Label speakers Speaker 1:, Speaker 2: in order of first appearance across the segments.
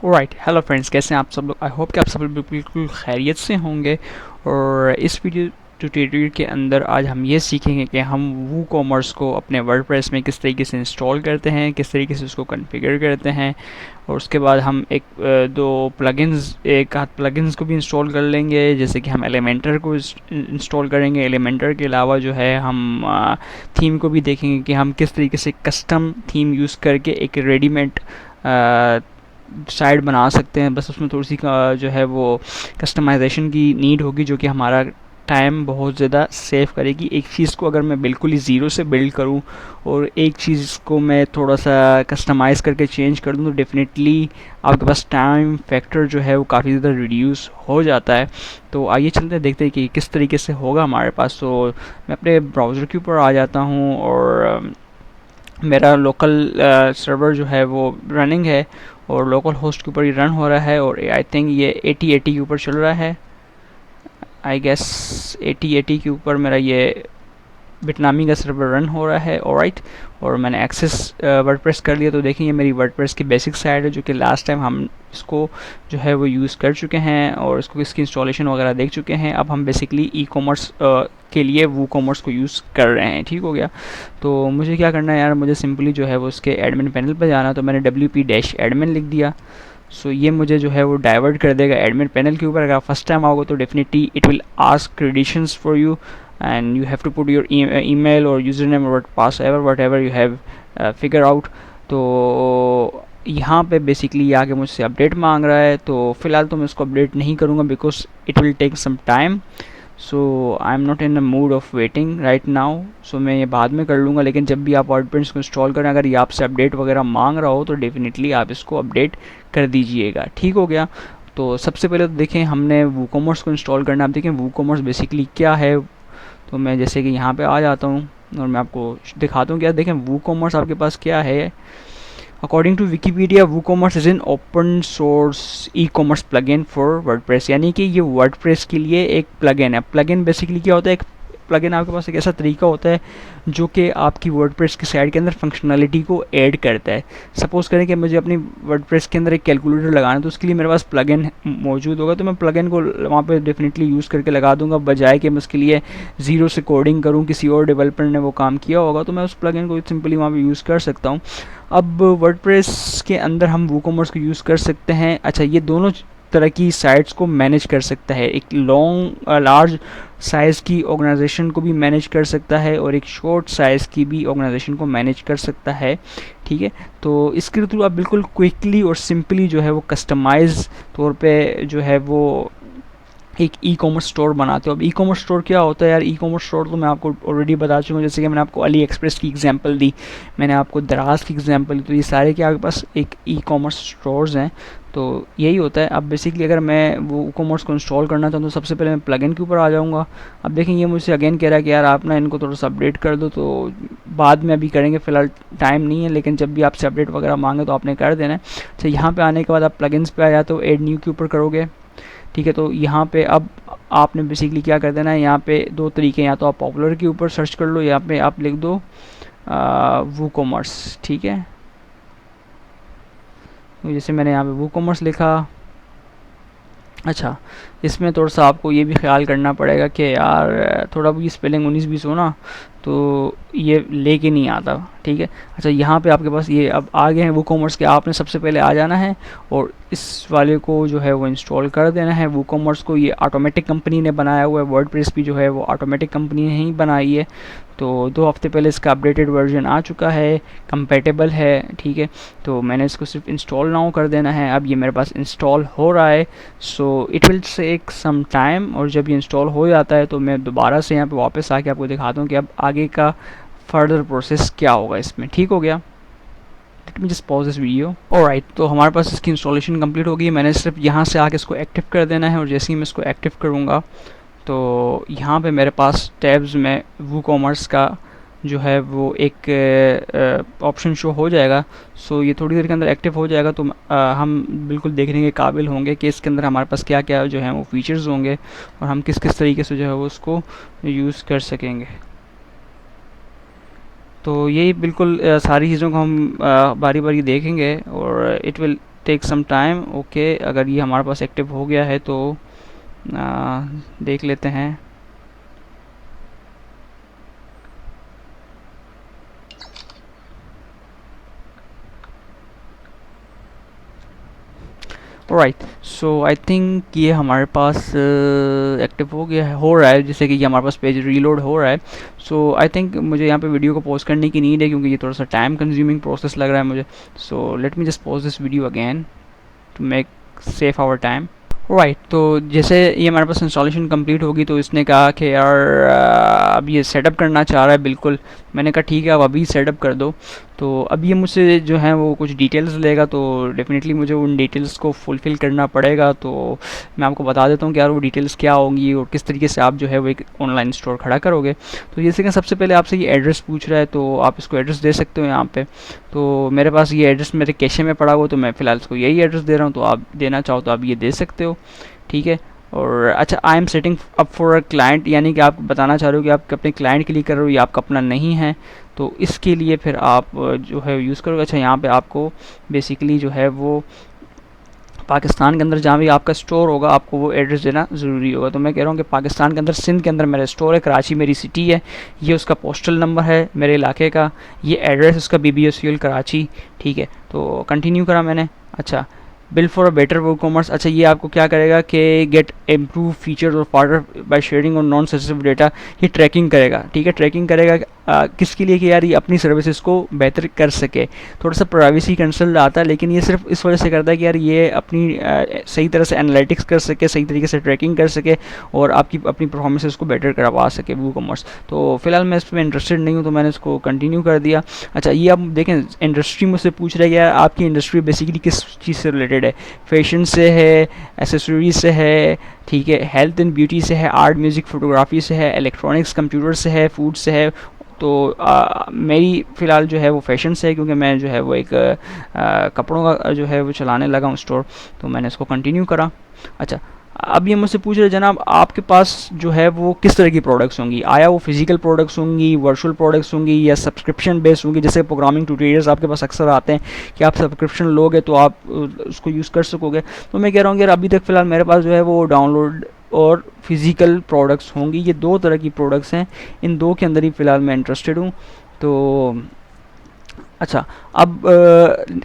Speaker 1: Alright, hello friends, कैसे हैं आप सब लोग। आई होप कि आप सब लोग बिल्कुल खैरियत से होंगे। और इस वीडियो ट्यूटोरियल के अंदर आज हम ये सीखेंगे कि हम वू कॉमर्स को अपने वर्डप्रेस में किस तरीके से इंस्टॉल करते हैं, किस तरीके से उसको कॉन्फ़िगर करते हैं। और उसके बाद हम दो एक आध प्लगइन्स को भी इंस्टॉल कर लेंगे, जैसे कि हम एलिमेंटर को इंस्टॉल करेंगे। एलिमेंटर के अलावा जो है हम थीम को भी देखेंगे कि हम किस तरीके से कस्टम थीम यूज़ करके एक रेडीमेड साइट बना सकते हैं। बस उसमें थोड़ी सी जो है वो कस्टमाइजेशन की नीड होगी, जो कि हमारा टाइम बहुत ज़्यादा सेव करेगी। एक चीज़ को अगर मैं बिल्कुल ही ज़ीरो से बिल्ड करूं और एक चीज़ को मैं थोड़ा सा कस्टमाइज़ करके चेंज कर दूं, तो डेफिनेटली आपके पास टाइम फैक्टर जो है वो काफ़ी ज़्यादा रिड्यूस हो जाता है। तो आइए चलते हैं, देखते हैं कि किस तरीके से होगा हमारे पास। तो मैं अपने ब्राउज़र के ऊपर आ जाता हूँ और मेरा लोकल सर्वर जो है वो रनिंग है और लोकल होस्ट के ऊपर ही रन हो रहा है। और आई थिंक ये 8080 के ऊपर चल रहा है। आई गेस 8080 के ऊपर मेरा ये वियतनामी का सर्वर रन हो रहा है। ऑलराइट, और मैंने एक्सेस वर्डप्रेस कर लिया। तो देखेंगे मेरी वर्डप्रेस की बेसिक साइट है, जो कि लास्ट टाइम हम इसको जो है वो यूज़ कर चुके हैं और इसकी इंस्टॉलेशन वगैरह देख चुके हैं। अब हम बेसिकली ई कॉमर्स के लिए वू कॉमर्स को यूज़ कर रहे हैं। ठीक हो गया। तो मुझे क्या करना है यार, मुझे सिंपली जो है वो उसके एडमिन पैनल पर जाना। तो मैंने wp-admin लिख दिया। सो ये मुझे जो है वो डाइवर्ट कर देगा एडमिन पैनल के ऊपर। अगर फर्स्ट टाइम आओगे तो definitely it will ask credentials for you and you have to put your email or username or whatever you have figure out। तो यहाँ पे बेसिकली आके मुझसे अपडेट मांग रहा है। तो फ़िलहाल तो मैं उसको अपडेट नहीं करूँगा because it will take some time. So I am not in a mood of waiting right now. So मैं ये बाद में कर लूँगा। लेकिन जब भी आप वर्डप्रेस को इंस्टॉल करें, अगर ये आपसे अपडेट वगैरह मांग रहा हो तो डेफिनेटली आप इसको अपडेट कर दीजिएगा। ठीक हो गया। तो सबसे पहले तो देखें हमने वू कॉमर्स को इंस्टॉल करना। आप देखें वू कॉमर्स बेसिकली क्या है। तो मैं जैसे कि यहाँ पे आ जाता हूँ और मैं आपको दिखाता हूँ। क्या देखें वू कॉमर्स आपके पास क्या है। According to Wikipedia, WooCommerce is an open source e commerce plugin for WordPress. यानी कि ये वर्डप्रेस के लिए एक प्लगइन है। प्लगइन बेसिकली क्या होता है, एक प्लगइन आपके पास एक ऐसा तरीका होता है जो कि आपकी वर्डप्रेस की साइट के अंदर फंक्शनलिटी को ऐड करता है। सपोज़ करें कि मुझे अपनी वर्डप्रेस के अंदर एक कैलकुलेटर लगाना है, तो उसके लिए मेरे पास प्लगइन मौजूद होगा। तो मैं प्लगइन को वहाँ पे डेफिनेटली यूज़ करके लगा दूंगा, बजाय कि मैं उसके लिए ज़ीरो से कोडिंग करूँ। किसी और डेवलपर ने वो काम किया होगा, तो मैं उस प्लगइन को सिंपली वहाँ पर यूज़ कर सकता हूँ। अब वर्डप्रेस के अंदर हम वू कॉमर्स को यूज़ कर सकते हैं। अच्छा, ये दोनों तरह की साइट्स को मैनेज कर सकता है। एक लार्ज साइज़ की ऑर्गेनाइजेशन को भी मैनेज कर सकता है और एक शॉर्ट साइज़ की भी ऑर्गेनाइजेशन को मैनेज कर सकता है। ठीक है। तो इसके थ्रू आप बिल्कुल क्विकली और सिंपली जो है वो कस्टमाइज तौर पे जो है वो एक ई कॉमर्स स्टोर बनाते हो। अब ई कॉमर्स स्टोर क्या होता है यार, ई कॉमर्स स्टोर तो मैं आपको ऑलरेडी बता चुका हूँ। जैसे कि मैंने आपको अली एक्सप्रेस की एग्जांपल दी, मैंने आपको दराज की एग्जांपल दी। तो ये सारे के आपके पास एक ई कॉमर्स स्टोर्स हैं। तो यही होता है। अब बेसिकली अगर मैं वो ई कॉमर्स को इंस्टॉल करना चाहूँ तो सबसे पहले मैं प्लगइन के ऊपर आ जाऊँगा। अब देखेंगे ये मुझसे अगेन कह रहा है कि यार आप ना इनको थोड़ा सा अपडेट कर दो। तो बाद में अभी करेंगे, फ़िलहाल टाइम नहीं है। लेकिन जब भी आपसे अपडेट वगैरह मांगे तो आपने कर देना है। अच्छा, यहाँ पर आने के बाद आप प्लगइन्स पे आ जाते हो, ऐड न्यू के ऊपर करोगे। ठीक है। तो यहाँ पे अब आपने बेसिकली क्या कर देना है, यहाँ पे दो तरीके, या तो आप पॉपुलर के ऊपर सर्च कर लो, यहाँ पे आप लिख दो वू कॉमर्स। ठीक है। तो जैसे मैंने यहाँ पे वू कॉमर्स लिखा। अच्छा, इसमें थोड़ा सा आपको ये भी ख्याल करना पड़ेगा कि यार थोड़ा भी स्पेलिंग 19-20 हो ना तो ये लेके नहीं आता। ठीक है। अच्छा, यहाँ पे आपके पास ये अब आ गए हैं वू कॉमर्स के। आपने सबसे पहले आ जाना है और इस वाले को जो है वो इंस्टॉल कर देना है। वू कॉमर्स को ये ऑटोमेटिक कंपनी ने बनाया हुआ है। वर्डप्रेस भी जो है वो ऑटोमेटिक कंपनी ने ही बनाई है। तो 2 हफ्ते पहले इसका अपडेटेड वर्जन आ चुका है, कंपेटेबल है। ठीक है। तो मैंने इसको सिर्फ इंस्टॉल नाउ कर देना है। अब ये मेरे पास इंस्टॉल हो रहा है। So it will take some time. और जब ये इंस्टॉल हो जाता है तो मैं दोबारा से यहाँ पे वापस आके आपको दिखाता हूँ कि अब आगे का फर्दर प्रोसेस क्या होगा इसमें। ठीक हो गया। Late me just pause this video. Alright, तो हमारे पास इसकी इंस्टॉलेशन कंप्लीट हो गई। मैंने सिर्फ यहाँ से आके इसको एक्टिव कर देना है और जैसे ही मैं इसको एक्टिव करूँगा तो यहाँ पे मेरे पास टैब्स में वू कॉमर्स का जो है वो एक ऑप्शन शो हो जाएगा। सो ये थोड़ी देर के अंदर एक्टिव हो जाएगा। तो हम बिल्कुल देखने के काबिल होंगे कि इसके अंदर हमारे पास क्या क्या जो है वो फीचर्स होंगे और हम किस किस तरीके से जो है वो उसको यूज़ कर सकेंगे। तो यही बिल्कुल सारी चीज़ों को हम बारी बारी देखेंगे और it will take some time. Okay, अगर ये हमारे पास एक्टिव हो गया है तो देख लेते हैं। राइट, सो आई थिंक ये हमारे पास एक्टिव हो गया है, हो रहा है, जैसे कि ये हमारे पास पेज रीलोड हो रहा है। सो आई थिंक मुझे यहाँ पे वीडियो को पॉज करने की नीड है, क्योंकि ये थोड़ा सा टाइम कंज्यूमिंग प्रोसेस लग रहा है मुझे। So let me just pause this video again to make safe our time. Right, तो जैसे ये हमारे पास इंस्टॉलेशन कंप्लीट होगी तो इसने कहा कि यार अब ये सेटअप करना चाह रहा है। बिल्कुल, मैंने कहा ठीक है, अब अभी सेटअप कर दो। तो अब ये मुझसे जो है वो कुछ डिटेल्स लेगा, तो डेफिनेटली मुझे उन डिटेल्स को फुलफ़िल करना पड़ेगा। तो मैं आपको बता देता हूँ कि यार वो डिटेल्स क्या होंगी और किस तरीके से आप जो है वो एक ऑनलाइन स्टोर खड़ा करोगे। तो जैसे कि सबसे पहले आपसे ये एड्रेस पूछ रहा है, तो आप इसको एड्रेस दे सकते हो यहाँ पे। तो मेरे पास ये एड्रेस मेरे कैशे में पड़ा हुआ, तो मैं फ़िलहाल इसको यही एड्रेस दे रहा हूँ। तो आप देना चाहो तो आप ये दे सकते हो, ठीक है। और अच्छा, I am setting up for a client, यानी कि आप बताना चाह रहे हो कि आप अपने क्लाइंट के लिए कर रहे हो, ये आपका अपना नहीं है। तो इसके लिए फिर आप जो है यूज़ करोगे। अच्छा, यहाँ पे आपको बेसिकली जो है वो पाकिस्तान के अंदर जहाँ भी आपका स्टोर होगा आपको वो एड्रेस देना ज़रूरी होगा। तो मैं कह रहा हूँ कि पाकिस्तान के अंदर सिंध के अंदर मेरा स्टोर है, कराची मेरी सिटी है, ये उसका पोस्टल नंबर है मेरे इलाके का, ये एड्रेस उसका BBSUL कराची, ठीक है। तो कंटिन्यू करा मैंने। अच्छा, build for a better work commerce. अच्छा, ये आपको क्या करेगा कि गेट इम्प्रूव फीचर्स और फार्दर बाय शेयरिंग और नॉन सेंसिटिव डेटा, ये ट्रैकिंग करेगा, ठीक है। ट्रैकिंग करेगा किसके लिए कि यार ये अपनी सर्विसेज को बेहतर कर सके। थोड़ा सा प्राइवेसी कंसर्न आता है, लेकिन ये सिर्फ इस वजह से करता है कि यार ये अपनी सही तरह से एनालिटिक्स कर सके, सही तरीके से ट्रैकिंग कर सके और आपकी अपनी परफॉर्मेंसेस को बेटर करवा सके वो कॉमर्स। तो फिलहाल मैं इस पर इंटरेस्टेड नहीं हूँ, तो मैंने इसको कंटिन्यू कर दिया। अच्छा, ये आप देखें, इंडस्ट्री मुझसे पूछ रहा है कि यार आपकी इंडस्ट्री बेसिकली किस चीज़ से रिलेटेड है। फैशन से है, एसेसरीज से है, ठीक है, हेल्थ एंड ब्यूटी से है, आर्ट म्यूज़िक फोटोग्राफी से है, इलेक्ट्रॉनिक्स कंप्यूटर से है, फूड से है। तो मेरी फ़िलहाल जो है वो फैशन से है, क्योंकि मैं जो है वो एक कपड़ों का जो है वो चलाने लगा हूँ स्टोर। तो मैंने इसको कंटिन्यू करा। अच्छा, अब ये मुझसे पूछ रहे जनाब आपके पास जो है वो किस तरह की प्रोडक्ट्स होंगी, आया वो फिजिकल प्रोडक्ट्स होंगी, वर्चुअल प्रोडक्ट्स होंगी या सब्सक्रिप्शन बेस्ड होंगी। जैसे प्रोग्रामिंग ट्यूटोरियल्स आपके पास अक्सर आते हैं कि आप सब्सक्रिप्शन लोगे तो आप उसको यूज़ कर सकोगे। तो मैं कह रहा हूँ यार अभी तक फ़िलहाल मेरे पास जो है वो डाउनलोड और फिज़िकल प्रोडक्ट्स होंगी। ये दो तरह की प्रोडक्ट्स हैं, इन दो के अंदर ही फ़िलहाल मैं इंटरेस्टेड हूँ। तो अच्छा, अब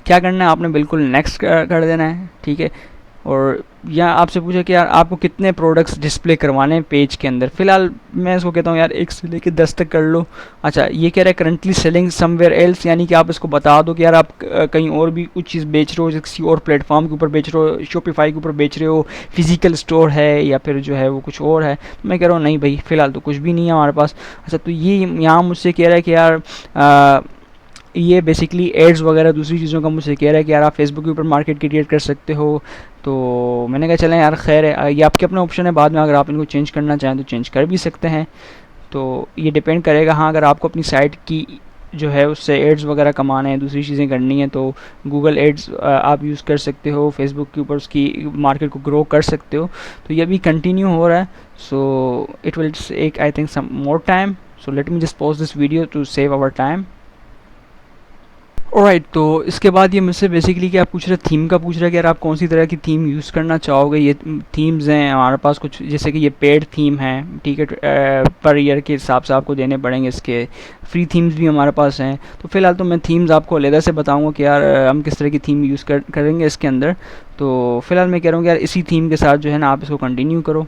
Speaker 1: क्या करना है आपने, बिल्कुल नेक्स्ट कर देना है, ठीक है। और यहाँ आपसे पूछा कि यार आपको कितने प्रोडक्ट्स डिस्प्ले करवाने हैं पेज के अंदर। फ़िलहाल मैं इसको कहता हूँ यार 1 से लेकर 10 तक कर लो। अच्छा, ये कह रहा है करंटली सेलिंग समवेयर एल्स, यानी कि आप इसको बता दो कि यार आप कहीं और भी कुछ चीज़ बेच रहे हो, किसी और प्लेटफॉर्म के ऊपर बेच रहे हो, शॉपिफाई के ऊपर बेच रहे हो, फिजिकल स्टोर है या फिर जो है वो कुछ और है। तो मैं कह रहा हूँ नहीं भाई, फ़िलहाल तो कुछ भी नहीं है हमारे पास। अच्छा, तो ये यहाँ मुझसे कह रहा है कि यार ये बेसिकली एड्स वगैरह दूसरी चीज़ों का मुझसे कह रहा है कि यार आप फेसबुक के ऊपर मार्केट क्रिएट कर सकते हो। तो मैंने कहा चलें यार, खैर है, ये आपके अपना ऑप्शन है, बाद में अगर आप इनको चेंज करना चाहें तो चेंज कर भी सकते हैं। तो ये डिपेंड करेगा। हाँ, अगर आपको अपनी साइट की जो है उससे एड्स वगैरह कमाने हैं, दूसरी चीज़ें करनी है, तो गूगल एड्स आप यूज़ कर सकते हो, फेसबुक के ऊपर उसकी मार्केट को ग्रो कर सकते हो। तो ये अभी कंटिन्यू हो रहा है। So it will take I think some more time. So let me just pause this video to save our time. Alright, तो इसके बाद ये मुझसे बेसिकली क्या पूछ रहे, थीम का पूछ रहा है कि यार आप कौन सी तरह की थीम यूज़ करना चाहोगे। ये थीम्स हैं हमारे पास कुछ, जैसे कि ये पेड थीम है, ठीक है, पर ईयर के हिसाब से आपको देने पड़ेंगे। इसके फ्री थीम्स भी हमारे पास हैं। तो फ़िलहाल तो मैं थीम्स आपको अलग से बताऊँगा कि यार हम किस तरह की थीम यूज़ करेंगे इसके अंदर। तो फ़िलहाल मैं कह रहा हूँ कि यार इसी थीम के साथ जो है ना आप इसको कंटिन्यू करो।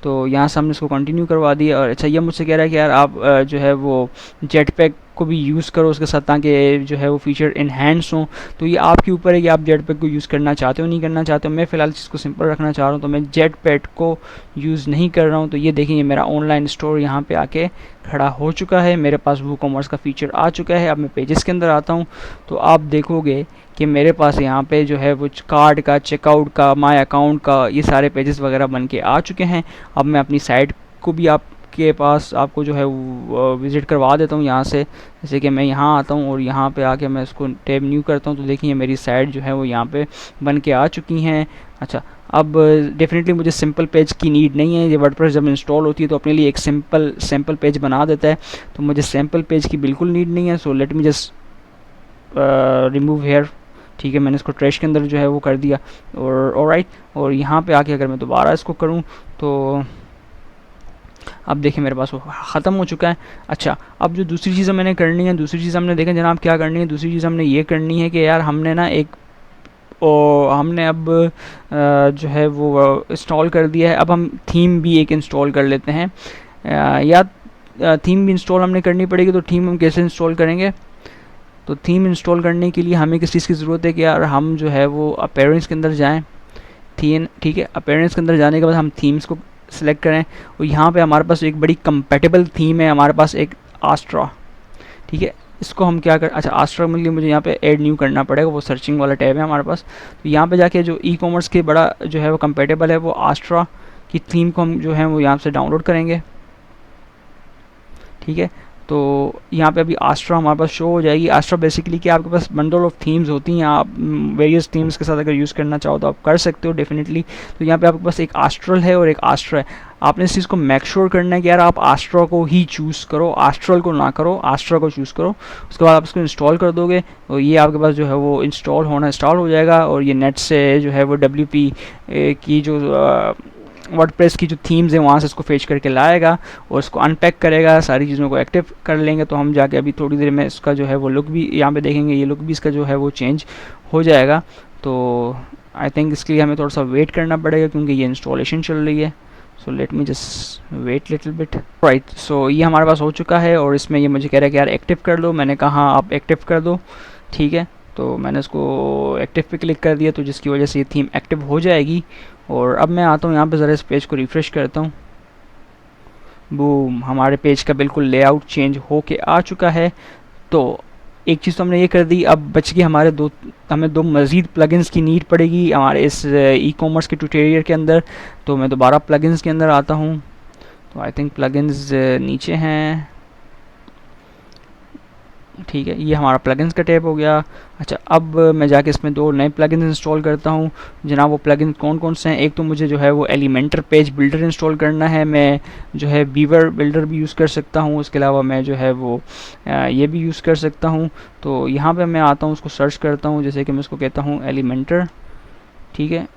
Speaker 1: तो यहाँ से हमने इसको कंटिन्यू करवा दिया। और अच्छा, ये मुझसे कह रहा है कि यार आप जो है वो जेट पैक को भी यूज़ करो उसके साथ, ताकि जो है वो फीचर इन्हेंस हों। तो ये आपके ऊपर है कि आप जेट पैक को यूज़ करना चाहते हो नहीं करना चाहते हो। मैं फ़िलहाल इसको सिंपल रखना चाह रहा हूँ, तो मैं जेट पैक को यूज़ नहीं कर रहा हूँ। तो ये देखें, ये मेरा ऑनलाइन स्टोर यहाँ पे आके खड़ा हो चुका है, मेरे पास वो कॉमर्स का फ़ीचर आ चुका है। अब मैं पेजेस के अंदर आता हूँ तो आप देखोगे कि मेरे पास यहाँ पे जो है वो कार्ड का, चेकआउट का, माय अकाउंट का, ये सारे पेजेस वगैरह बन के आ चुके हैं। अब मैं अपनी साइट को भी आपके पास आपको जो है विज़िट करवा देता हूँ यहाँ से। जैसे कि मैं यहाँ आता हूँ और यहाँ पे आके मैं इसको टैब न्यू करता हूँ, तो देखिए मेरी साइट जो है वो यहाँ पे बन के आ चुकी हैं। अच्छा, अब डेफिनेटली मुझे सिंपल पेज की नीड नहीं है। ये वर्डप्रेस जब इंस्टॉल होती है तो अपने लिए एक सैम्पल पेज बना देता है, तो मुझे सैम्पल पेज की बिल्कुल नीड नहीं है। So let me just remove here. ठीक है, मैंने इसको ट्रैश के अंदर जो है वो कर दिया। और ऑलराइट, और यहाँ पे आके अगर मैं दोबारा इसको करूँ तो अब देखिए मेरे पास वो ख़त्म हो चुका है। अच्छा, अब जो दूसरी चीज़ मैंने करनी है, दूसरी चीज़ हमने देखें जनाब क्या करनी है। दूसरी चीज़ हमने ये करनी है कि यार हमने ना एक हमने अब जो है वो इंस्टॉल कर दिया है। अब हम थीम भी एक इंस्टॉल कर लेते हैं। या थीम भी इंस्टॉल हमने करनी पड़ेगी, तो थीम हम कैसे इंस्टॉल करेंगे? तो थीम इंस्टॉल करने के लिए हमें किस चीज़ की ज़रूरत है कि यार हम जो है वो अपीयरेंस के अंदर जाएँ। ठीक है, अपीयरेंस के अंदर जाने के बाद हम थीम्स को सिलेक्ट करें, और यहाँ पे हमारे पास एक बड़ी कंपेटेबल थीम है, हमारे पास एक आस्ट्रा। ठीक है, इसको हम क्या कर, अच्छा आस्ट्रा के लिए मुझे यहाँ पे ऐड न्यू करना पड़ेगा, वो सर्चिंग वाला टैब है हमारे पास। तो यहाँ पे जाके जो ई कॉमर्स के बड़ा जो है वो कंपेटेबल है, वो आस्ट्रा की थीम को हम जो है वो यहाँ से डाउनलोड करेंगे। ठीक है, तो यहाँ पे अभी आस्ट्रा हमारे पास शो हो जाएगी। आस्ट्रा बेसिकली कि आपके पास बंडल ऑफ थीम्स होती हैं, आप वेरियस थीम्स के साथ अगर यूज़ करना चाहो तो आप कर सकते हो डेफिनेटली। तो यहाँ पे आपके पास एक आस्ट्रल है और एक आस्ट्रा है। आपने इस चीज़ को मेक श्योर करना है कि यार आप आस्ट्रा को ही चूज़ करो, आस्ट्रल को ना करो, आस्ट्रा को चूज़ करो। उसके बाद आप इसको इंस्टॉल कर दोगे और ये आपके पास जो है वो इंस्टॉल होना स्टार्ट हो जाएगा। और ये नेट से जो है वो WP की जो वर्डप्रेस की जो थीम्स हैं वहाँ से इसको फेच करके लाएगा और इसको अनपैक करेगा, सारी चीज़ों को एक्टिव कर लेंगे। तो हम जाके अभी थोड़ी देर में इसका जो है वो लुक भी यहाँ पे देखेंगे, ये लुक भी इसका जो है वो चेंज हो जाएगा। तो आई थिंक इसके लिए हमें थोड़ा सा वेट करना पड़ेगा क्योंकि ये इंस्टॉलेशन चल रही है। So let me just wait little bit. Right, so ये हमारे पास हो चुका है और इसमें ये मुझे कह रहा है कि यार एक्टिव कर दो। मैंने कहा आप एक्टिव कर दो। ठीक है, तो मैंने इसको एक्टिव पे क्लिक कर दिया, तो जिसकी वजह से ये थीम एक्टिव हो जाएगी। और अब मैं आता हूँ यहाँ पे ज़रा इस पेज को रिफ़्रेश करता हूँ। बूम, हमारे पेज का बिल्कुल लेआउट चेंज हो के आ चुका है। तो एक चीज़ तो हमने ये कर दी, अब बच गई हमें दो मज़ीद प्लगइन्स की नीड पड़ेगी हमारे इस ई कॉमर्स के ट्यूटोरियल के अंदर। तो मैं दोबारा प्लगइन्स के अंदर आता हूँ। तो आई थिंक प्लगइन्स नीचे हैं। ठीक है, ये हमारा प्लगइन्स का टैब हो गया। अच्छा, अब मैं जाके इसमें दो नए प्लगइन्स इंस्टॉल करता हूँ। जनाब वो प्लगइन कौन कौन से हैं? एक तो मुझे जो है वो एलिमेंटर पेज बिल्डर इंस्टॉल करना है। मैं जो है बीवर बिल्डर भी यूज़ कर सकता हूँ, उसके अलावा मैं जो है वो ये भी यूज़ कर सकता हूँ। तो यहाँ पे मैं आता हूँ, उसको सर्च करता हूँ, जैसे कि मैं उसको कहता हूँ एलिमेंटर। ठीक है,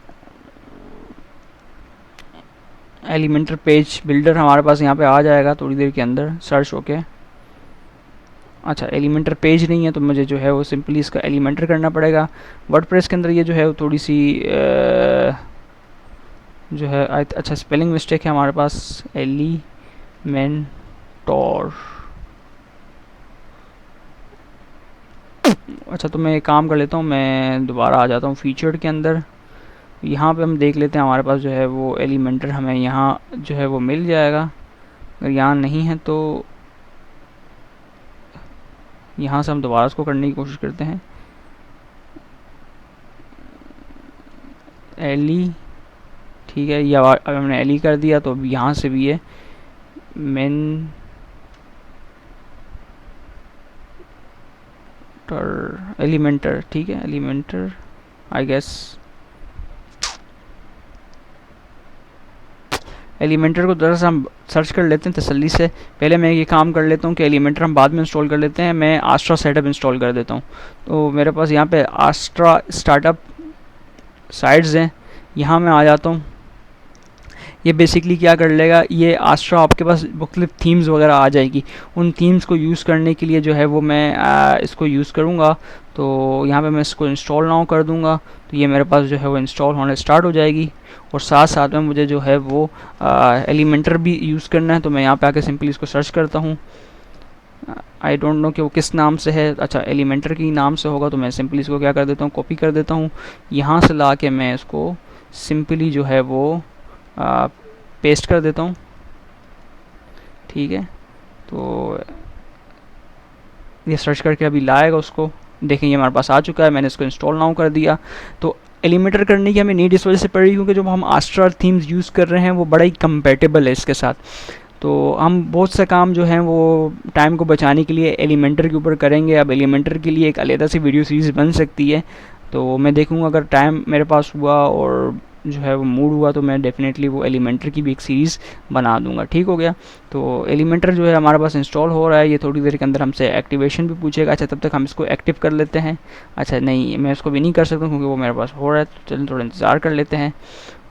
Speaker 1: एलिमेंटर पेज बिल्डर हमारे पास यहाँ पे आ जाएगा थोड़ी देर के अंदर सर्च होके। अच्छा, एलिमेंटर पेज नहीं है तो मुझे जो है वो सिंपली इसका एलिमेंटर करना पड़ेगा। वर्डप्रेस के अंदर ये जो है वो थोड़ी सी जो है अच्छा स्पेलिंग मिस्टेक है हमारे पास, एलिमेंटोर। अच्छा, तो मैं एक काम कर लेता हूँ, मैं दोबारा आ जाता हूँ फीचर्ड के अंदर। यहाँ पे हम देख लेते हैं हमारे पास जो है वो एलिमेंटर हमें यहाँ जो है वो मिल जाएगा। अगर यहाँ नहीं है तो यहाँ से हम दोबारा इसको करने की कोशिश करते हैं। एली, ठीक है, ये अब हमने एली कर दिया, तो अब यहाँ से भी है एलिमेंटर। ठीक है, एलिमेंटर आई गेस एलिमेंटर को दरअसल हम सर्च कर लेते हैं तसल्ली से। पहले मैं ये काम कर लेता हूँ कि एलिमेंटर हम बाद में इंस्टॉल कर लेते हैं। मैं आस्ट्रा सेटअप इंस्टॉल कर देता हूँ। तो मेरे पास यहाँ पे आस्ट्रा स्टार्टअप साइट्स हैं, यहाँ मैं आ जाता हूँ। ये बेसिकली क्या कर लेगा, ये आस्ट्रा आपके पास मुख्तलिफ थीम्स वगैरह आ जाएगी। उन थीम्स को यूज़ करने के लिए जो है वो मैं इसको यूज़ करूँगा। तो यहाँ पे मैं इसको इंस्टॉल नाउ कर दूँगा, तो ये मेरे पास जो है वो इंस्टॉल होने स्टार्ट हो जाएगी। और साथ साथ में मुझे जो है वो एलिमेंटर भी यूज़ करना है। तो मैं यहाँ पे आके सिंपली इसको सर्च करता हूँ। आई डोंट नो कि वो किस नाम से है। अच्छा, एलिमेंटर की नाम से होगा, तो मैं सिंपली इसको क्या कर देता हूँ, कॉपी कर देता हूँ। यहाँ से ला के मैं इसको सिंपली जो है वो पेस्ट कर देता हूँ। ठीक है, तो ये सर्च करके अभी लाएगा उसको। देखें, ये हमारे पास आ चुका है, मैंने इसको इंस्टॉल नाउ कर दिया। तो एलिमेंटर करने की हमें नीड इस वजह से पड़ी क्योंकि जो हम आस्ट्रा थीम्स यूज़ कर रहे हैं वो बड़ा ही कंपेटेबल है इसके साथ। तो हम बहुत से काम जो हैं वो टाइम को बचाने के लिए एलिमेंटर के ऊपर करेंगे। अब एलिमेंटर के लिए एक अलग सी वीडियो सीरीज़ बन सकती है, तो मैं देखूँगा अगर टाइम मेरे पास हुआ और जो है वो मूड हुआ तो मैं डेफिनेटली वो एलिमेंटर की भी एक सीरीज़ बना दूंगा। ठीक हो गया। तो एलिमेंटर जो है हमारे पास इंस्टॉल हो रहा है, ये थोड़ी देर के अंदर हमसे एक्टिवेशन भी पूछेगा। अच्छा, तब तक हम इसको एक्टिव कर लेते हैं। अच्छा नहीं, मैं इसको भी नहीं कर सकता क्योंकि वो मेरे पास हो रहा है, तो चलिए थोड़ा इंतज़ार कर लेते हैं।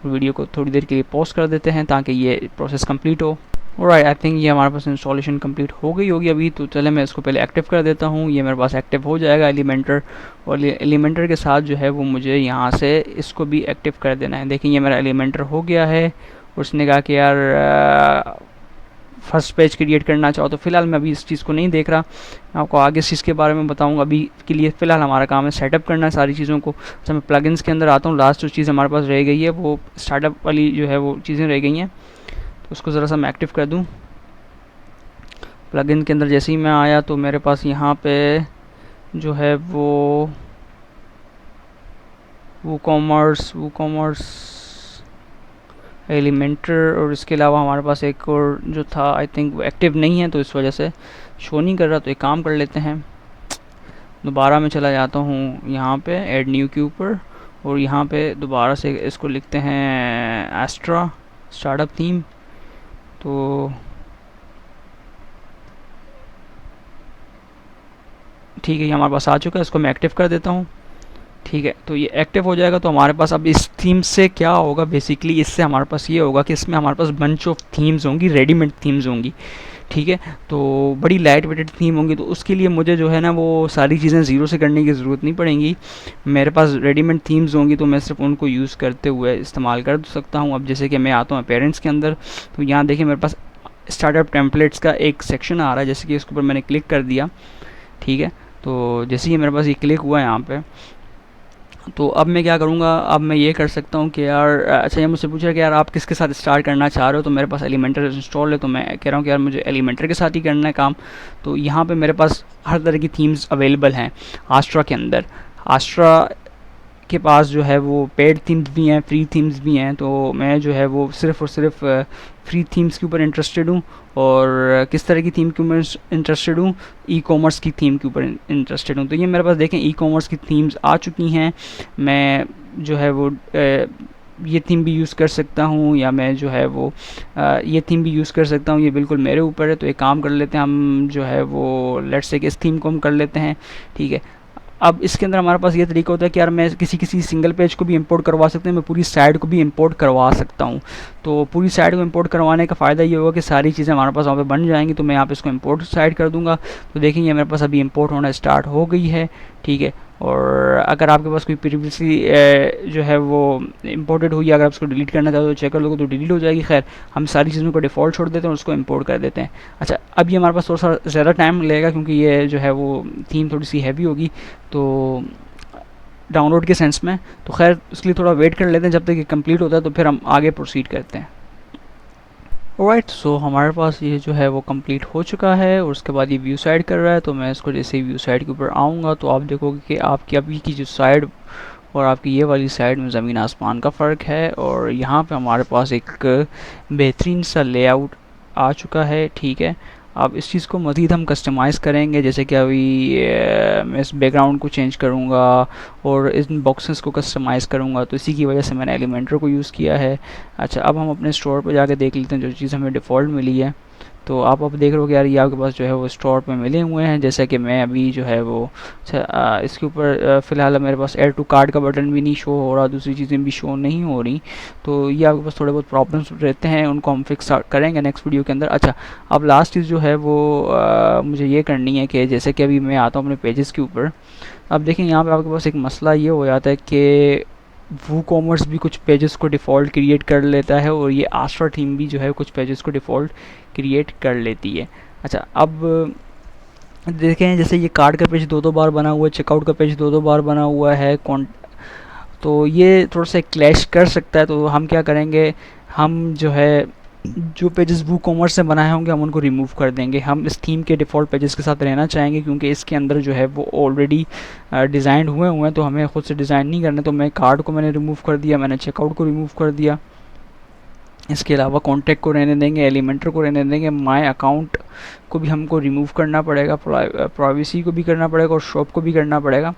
Speaker 1: वीडियो को थोड़ी देर के लिए पॉज कर देते हैं ताकि ये प्रोसेस कंप्लीट हो। ऑलराइट, आई थिंक ये हमारे पास इंस्टॉलेशन कंप्लीट हो गई होगी अभी। तो चले मैं इसको पहले एक्टिव कर देता हूँ। ये मेरे पास एक्टिव हो जाएगा एलिमेंटर, और एलिमेंटर के साथ जो है वो मुझे यहाँ से इसको भी एक्टिव कर देना है। देखिए ये मेरा एलिमेंटर हो गया है। उसने कहा कि यार फर्स्ट पेज क्रिएट करना चाहो, तो फिलहाल मैं अभी इस चीज़ को नहीं देख रहा, मैं आपको आगे इस चीज़ के बारे में बताऊंगा। अभी के लिए फ़िलहाल हमारा काम है सेटअप करना है सारी चीज़ों को। अच्छा, मैं प्लगइन्स के अंदर आता हूँ। लास्ट जो चीज़ हमारे पास रह गई है वो स्टार्टअप वाली जो है वो चीज़ें रह गई हैं, तो उसको ज़रा सा मैं एक्टिव कर दूँ। प्लगइन के अंदर जैसे ही मैं आया तो मेरे पास यहाँ पे जो है वो कॉमर्स एलिमेंटर, और इसके अलावा हमारे पास एक और जो था आई थिंक वो एक्टिव नहीं है, तो इस वजह से शो नहीं कर रहा। तो एक काम कर लेते हैं, दोबारा मैं चला जाता हूँ यहाँ पे ऐड न्यू के ऊपर, और यहाँ पे दोबारा से इसको लिखते हैं एस्ट्रा स्टार्टअप थीम। तो ठीक है, ये हमारे पास आ चुका है, इसको मैं एक्टिव कर देता हूँ। ठीक है, तो ये एक्टिव हो जाएगा। तो हमारे पास अब इस थीम से क्या होगा, बेसिकली इससे हमारे पास ये होगा कि इसमें हमारे पास बंच ऑफ थीम्स होंगी, रेडीमेड थीम्स होंगी। ठीक है, तो बड़ी लाइट वेटेड थीम होंगी, तो उसके लिए मुझे जो है ना वो सारी चीज़ें ज़ीरो से करने की ज़रूरत नहीं पड़ेंगी। मेरे पास रेडीमेड थीम्स होंगी तो मैं सिर्फ उनको यूज़ करते हुए इस्तेमाल कर सकता हूँ। अब जैसे कि मैं आता हूँ पेरेंट्स के अंदर, तो यहाँ देखिए मेरे पास स्टार्टअप टेम्पलेट्स का एक सेक्शन आ रहा है, जैसे कि इसके ऊपर मैंने क्लिक कर दिया। ठीक है, तो जैसे ही मेरे पास ये क्लिक हुआ यहाँ पे, तो अब मैं क्या करूँगा, अब मैं ये कर सकता हूँ कि यार अच्छा, ये मुझसे पूछा कि यार आप किसके साथ स्टार्ट करना चाह रहे हो, तो मेरे पास एलिमेंटर इंस्टॉल है, तो मैं कह रहा हूँ कि यार मुझे एलिमेंटर के साथ ही करना है काम। तो यहाँ पे मेरे पास हर तरह की थीम्स अवेलेबल हैं आस्ट्रा के अंदर। आस्ट्रा के पास जो है वो पेड थीम्स भी हैं, फ्री थीम्स भी हैं, तो मैं जो है वो सिर्फ़ और सिर्फ फ्री थीम्स के ऊपर इंटरेस्टेड हूँ। और किस तरह की थीम के ऊपर इंटरेस्टेड हूँ, ई कॉमर्स की थीम के ऊपर इंटरेस्टेड हूँ। तो ये मेरे पास देखें ई कॉमर्स की थीम्स आ चुकी हैं। मैं जो है वो ये थीम भी यूज़ कर सकता हूँ, या मैं जो है वो ये थीम भी यूज़ कर सकता हूँ, ये बिल्कुल मेरे ऊपर है। तो एक काम कर लेते हैं हम, जो है वो लेट्स से कि इस थीम को हम कर लेते हैं। ठीक है, अब इसके अंदर हमारे पास ये तरीका होता है कि यार मैं किसी सिंगल पेज को भी इंपोर्ट करवा सकते हैं, मैं पूरी साइट को भी इंपोर्ट करवा सकता हूँ। तो पूरी साइट को इंपोर्ट करवाने का फ़ायदा ये होगा कि सारी चीज़ें हमारे पास वहाँ पे बन जाएंगी। तो मैं यहाँ पे इसको इंपोर्ट साइड कर दूँगा, तो देखेंगे मेरे पास अभी इंपोर्ट होना स्टार्ट हो गई है। ठीक है, और अगर आपके पास कोई प्रीवियसली जो है वो इंपोर्टेड हुई, अगर आप उसको डिलीट करना चाहते हो तो चेक कर लोगे तो डिलीट हो जाएगी। खैर, हम सारी चीज़ों को डिफ़ॉल्ट छोड़ देते हैं और उसको इंपोर्ट कर देते हैं। अच्छा, अब ये हमारे पास थोड़ा सा ज़्यादा टाइम लगेगा क्योंकि ये जो है वो थीम थोड़ी सी हैवी होगी, तो डाउनलोड के सेंस में। तो खैर उसके लिए थोड़ा वेट कर लेते हैं जब तक ये कंप्लीट होता है, तो फिर हम आगे प्रोसीड करते हैं। ऑलराइट, सो हमारे पास ये जो है वो कंप्लीट हो चुका है, और उसके बाद ये व्यू साइड कर रहा है। तो मैं इसको जैसे ही व्यू साइड के ऊपर आऊँगा तो आप देखोगे कि आपकी अभी की जो साइड और आपकी ये वाली साइड में ज़मीन आसमान का फ़र्क है। और यहाँ पे हमारे पास एक बेहतरीन सा लेआउट आ चुका है। ठीक है, अब इस चीज़ को मज़ीद हम कस्टमाइज़ करेंगे, जैसे कि अभी मैं इस बैकग्राउंड को चेंज करूँगा और इन बॉक्सेस को कस्टमाइज़ करूँगा, तो इसी की वजह से मैंने एलिमेंटर को यूज़ किया है। अच्छा, अब हम अपने स्टोर पर जाके देख लेते हैं जो चीज़ हमें डिफ़ॉल्ट मिली है। तो आप अब देख रहे हो कि यार ये आपके पास जो है वो स्टोर पे मिले हुए हैं, जैसा कि मैं अभी जो है वो इसके ऊपर फ़िलहाल मेरे पास ऐड टू कार्ट का बटन भी नहीं शो हो रहा, दूसरी चीज़ें भी शो नहीं हो रही। तो ये आपके पास थोड़े बहुत प्रॉब्लम्स रहते हैं, उनको हम फिक्स करेंगे नेक्स्ट वीडियो के अंदर। अच्छा, अब लास्ट चीज़ जो है वो मुझे ये करनी है कि जैसे कि अभी मैं आता हूँ अपने पेजेस के ऊपर, अब देखें यहाँ पे आपके पास एक मसला ये हो जाता है कि वू कॉमर्स भी कुछ पेजेस को डिफ़ॉल्ट क्रिएट कर लेता है, और ये आस्ट्रा थीम भी जो है कुछ पेजेस को डिफ़ॉल्ट क्रिएट कर लेती है। अच्छा, अब देखें जैसे ये कार्ड का पेज दो बार बना हुआ है, चेकआउट का पेज दो बार बना हुआ है, तो ये थोड़ा सा क्लैश कर सकता है। तो हम क्या करेंगे, हम जो है जो पेजेस वू कॉमर्स से बनाए होंगे हम उनको रिमूव कर देंगे। हम इस थीम के डिफ़ॉल्ट पेजेस के साथ रहना चाहेंगे क्योंकि इसके अंदर जो है वो ऑलरेडी डिज़ाइन हुए हैं, तो हमें ख़ुद से डिज़ाइन नहीं करने। तो मैं कार्ड को मैंने रिमूव कर दिया, मैंने चेकआउट को रिमूव कर दिया, इसके अलावा कॉन्टैक्ट को रहने देंगे, एलिमेंटर को रहने देंगे, माय अकाउंट को भी हमको रिमूव करना पड़ेगा, प्राइवेसी को भी करना पड़ेगा और शॉप को भी करना पड़ेगा।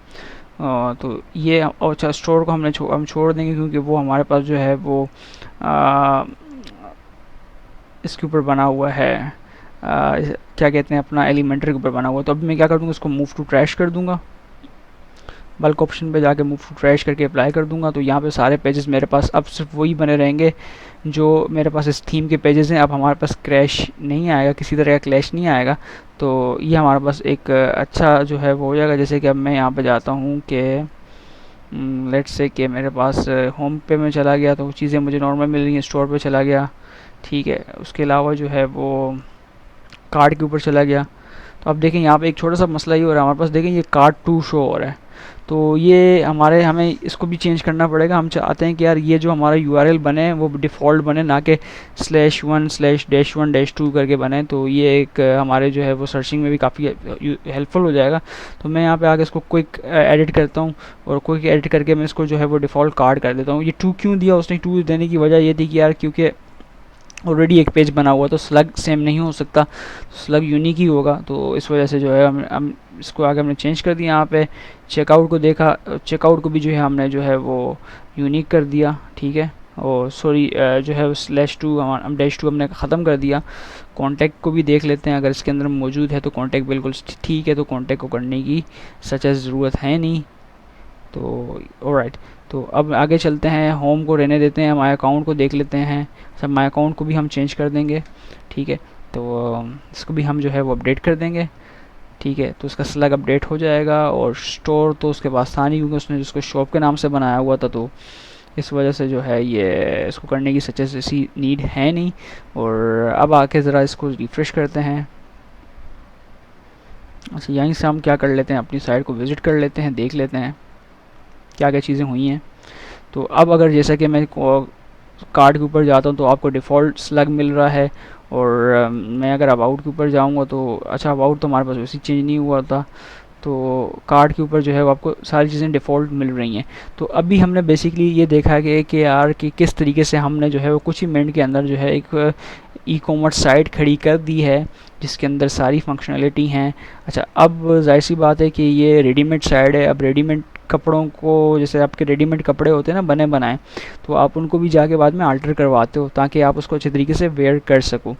Speaker 1: तो ये अच्छा स्टोर को हम छोड़ देंगे क्योंकि वो हमारे पास जो है वो आ, इसके ऊपर बना हुआ है, क्या कहते हैं अपना एलिमेंट्री के ऊपर बना हुआ है। तो अभी मैं क्या कर दूँगा, इसको मूव टू ट्रैश कर दूँगा। बल्क ऑप्शन पे जाके मूव टू ट्रैश करके अप्लाई कर दूंगा। तो यहाँ पे सारे पेजेस मेरे पास अब सिर्फ वही बने रहेंगे जो मेरे पास इस थीम के पेजेस हैं। अब हमारे पास क्रैश नहीं आएगा, किसी तरह का क्लैश नहीं आएगा। तो ये हमारे पास एक अच्छा जो है वो हो जाएगा। जैसे कि अब मैं यहाँ पे जाता हूँ कि लेट्स से कि मेरे पास होम पे में चला गया तो चीज़ें मुझे नॉर्मल मिल रही हैं, स्टोर पे चला गया, ठीक है। उसके अलावा जो है वो कार्ड के ऊपर चला गया। तो अब देखें यहाँ पे एक छोटा सा मसला ये हो रहा है हमारे पास, देखें ये कार्ड 2 शो हो रहा है। तो ये हमें इसको भी चेंज करना पड़ेगा। हम चाहते हैं कि यार ये जो हमारा यूआरएल बने वो डिफ़ॉल्ट बने, ना कि /1/-1-2 करके बने। तो ये एक हमारे जो है वो सर्चिंग में भी काफ़ी हेल्पफुल हो जाएगा। तो मैं यहाँ पे आके इसको क्विक एडिट करता हूँ और क्विक एडिट करके मैं इसको जो है वो डिफ़ॉल्ट कार्ड कर देता हूँ। ये 2 क्यों दिया उसने, 2 देने की वजह ये थी कि यार क्योंकि ऑलरेडी एक पेज बना हुआ तो स्लग सेम नहीं हो सकता, स्लग यूनिक ही होगा। तो इस वजह से जो है हम इसको आगे हमने चेंज कर दिया। यहाँ पे चेकआउट को देखा, चेकआउट को भी जो है हमने जो है वो यूनिक कर दिया, ठीक है। और सॉरी जो है /2 हम -2 हमने ख़त्म कर दिया। कॉन्टैक्ट को भी देख लेते हैं, अगर इसके अंदर मौजूद है तो कॉन्टैक्ट बिल्कुल ठीक है, तो कॉन्टैक्ट को करने की सच ज़रूरत है नहीं। तो ऑलराइट, तो अब आगे चलते हैं, होम को रहने देते हैं, माई अकाउंट को देख लेते हैं। सब माई अकाउंट को भी हम चेंज कर देंगे, ठीक है। तो इसको भी हम जो है वो अपडेट कर देंगे, ठीक है। तो उसका स्लग अपडेट हो जाएगा। और स्टोर तो उसके पास था नहीं क्योंकि उसने जिसको शॉप के नाम से बनाया हुआ था, तो इस वजह से जो है ये इसको करने की सच ऐसी नीड है नहीं। और अब आके ज़रा इसको रिफ़्रेश करते हैं। अच्छा, यहीं से हम क्या कर लेते हैं, अपनी साइट को विज़िट कर लेते हैं, देख लेते हैं क्या क्या चीज़ें हुई हैं। तो अब अगर जैसा कि मैं कार्ड के ऊपर जाता हूँ तो आपको डिफ़ॉल्ट स्लग मिल रहा है। और मैं अगर अबाउट के ऊपर जाऊँगा तो अच्छा, अबाउट तो हमारे पास वैसे चेंज नहीं हुआ था। तो कार्ड के ऊपर जो है वो आपको सारी चीज़ें डिफ़ॉल्ट मिल रही हैं। तो अभी हमने बेसिकली ये देखा कि यार कि किस तरीके से हमने जो है वो कुछ ही मिनट के अंदर जो है एक ई कॉमर्स साइट खड़ी कर दी है जिसके अंदर सारी फंक्शनलिटी हैं। अच्छा, अब जाहिर सी बात है कि ये रेडीमेड साइट है। अब रेडीमेड कपड़ों को, जैसे आपके रेडीमेड कपड़े होते हैं ना बने बनाए, तो आप उनको भी जाके बाद में अल्टर करवाते हो ताकि आप उसको अच्छे तरीके से वेयर कर सको।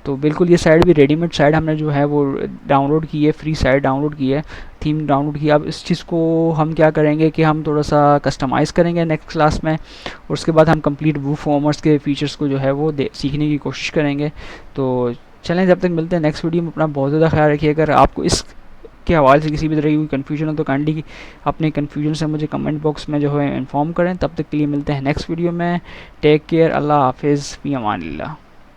Speaker 1: तो बिल्कुल ये साइट भी रेडीमेड साइट हमने जो है वो डाउनलोड की है, फ्री साइट डाउनलोड की है, थीम डाउनलोड की है। अब इस चीज़ को हम क्या करेंगे कि हम थोड़ा सा कस्टमाइज़ करेंगे नेक्स्ट क्लास में, और उसके बाद हम कंप्लीट वूकॉमर्स के फीचर्स को जो है वो सीखने की कोशिश करेंगे। तो चलें, जब तक मिलते हैं नेक्स्ट वीडियो में, अपना बहुत ज़्यादा ख्याल रखिए। अगर आपको इस के हवाले से किसी भी तरह की कन्फ्यूजन हो तो काइंडली अपने कन्फ्यूजन से मुझे कमेंट बॉक्स में जो है इन्फॉर्म करें। तब तक के लिए मिलते हैं नेक्स्ट वीडियो में। टेक केयर, अल्लाह हाफिज़, फ़ी अमानिल्लाह।